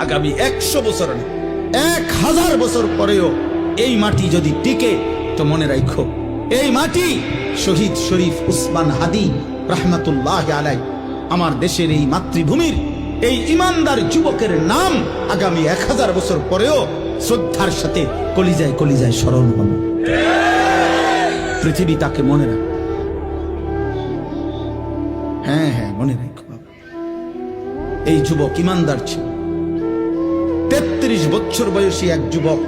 আগামী 100 বছর না, 1000 বছর পরেও এই মাটি যদি টিকে, তো মনে রাখো এই মাটি শহীদ শরীফ উসমান হাদি রাহমাতুল্লাহ আলাই আমার দেশের এই মাতৃভূমির এই ইমানদার যুবকের নাম আগামী 1000 বছর পরেও শ্রদ্ধার সাথে কলিজায় কলিজায় স্মরণ হবে। পৃথিবী তাকে মনে রাখে। হ্যাঁ হ্যাঁ, মনে রাখো। এই যুবক ইমানদার ছিল। 33 বছর বয়সী এক যুবক,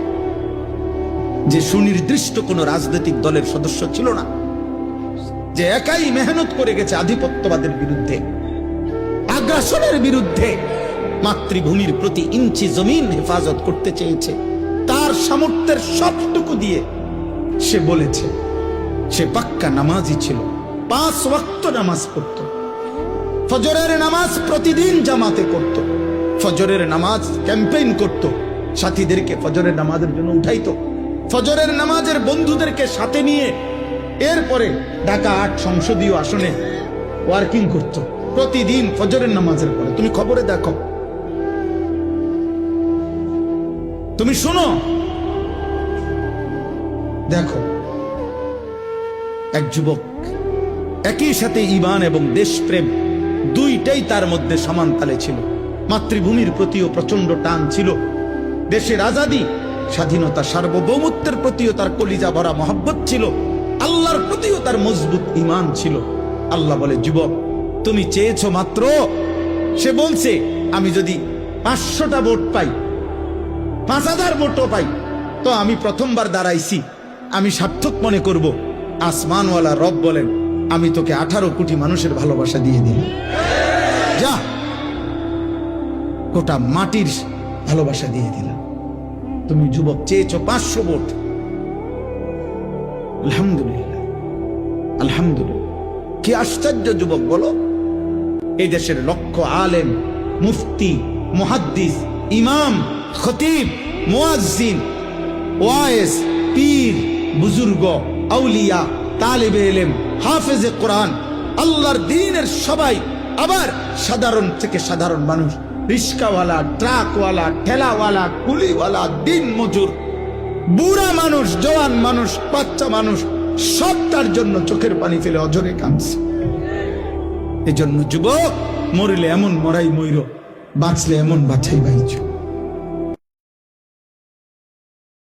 যে সুনির্দিষ্ট কোন রাজনৈতিক দলের সদস্য ছিল না, যে একাই মেহনত করে গেছে আধিপত্যবাদের বিরুদ্ধে, আগ্রাসনের বিরুদ্ধে, মাতৃভূমির প্রতি ইঞ্চি জমিন হেফাজত করতে চেয়েছে। তার সামর্থ্যের সবটুকু দিয়ে সে বলেছে, সে পাক্কা নামাজি ছিল, 5 ওয়াক্ত নামাজ পড়ত, ফজরের নামাজ প্রতিদিন জামাতে করত, ফজরের নামাজ ক্যাম্পেইন করত, সাথীদেরকে ফজরের নামাজের জন্য উঠাইতো, ফজরের নামাজের বন্ধুদেরকে সাথে নিয়ে এরপরে ঢাকা 8 সংসদীয় আসনে ওয়ার্কিং করত প্রতিদিন ফজরের নামাজের পরে। তুমি খবরে দেখো, তুমি শোনো, দেখো এক যুবক একই সাথে ঈমান এবং দেশপ্রেম দুইটাই তার মধ্যে সমান তালে ছিল। মাতৃভূমির প্রতিও প্রচন্ড টান ছিল, দেশের আজাদী স্বাধীনতা সার্বভৌমত্বের প্রতিও তার কলিজা ভরা মহব্বত ছিল, আল্লাহর প্রতিও তার মজবুত ঈমান ছিল। আল্লাহ বলে, যুবক তুমি চেয়েছো মাত্র, সে বলছে আমি যদি 500টা ভোট পাই, 5000 ভোটও পাই, তো আমি প্রথমবার দাঁড়াইছি, আমি সার্থক মনে করব। আসমানওয়ালা রব বলেন, আমি তোকে 18 কোটি মানুষের ভালোবাসা দিয়ে দিলাম, যা, গোটা মাটির ভালোবাসা দিয়ে দিলাম। তুমি যুবক চেয়েছো 500 ভোট, আলহামদুলিল্লাহ, আলহামদুলিল্লাহ। কি আশ্চর্য যুবক বলো। এই দেশের লক্ষ আলেম, মুফতি, মুহাদ্দিস, ইমাম, খতিব, মুয়াজ্জিন, ওয়াইজ, পীর, বুজুর্গ, আউলিয়া, তালিবে ইলম, হাফেজে কোরআন, আল্লাহর দ্বীনের সবাই, আবার সাধারণ থেকে সাধারণ মানুষ, রিস্কাওয়ালা, ট্রাকওয়ালা, ঠেলাওয়ালা, কুলিওয়ালা, দিন মজুর, বুড়া মানুষ, জওয়ান মানুষ, বাচ্চা মানুষ, সব তার জন্য চোখের পানি ফেলে অঝরে কাঁদছে। এই জন্য যুবক, মরিলে এমন মরাই মইর, বাঁচলে এমন বাছাই বাইছ।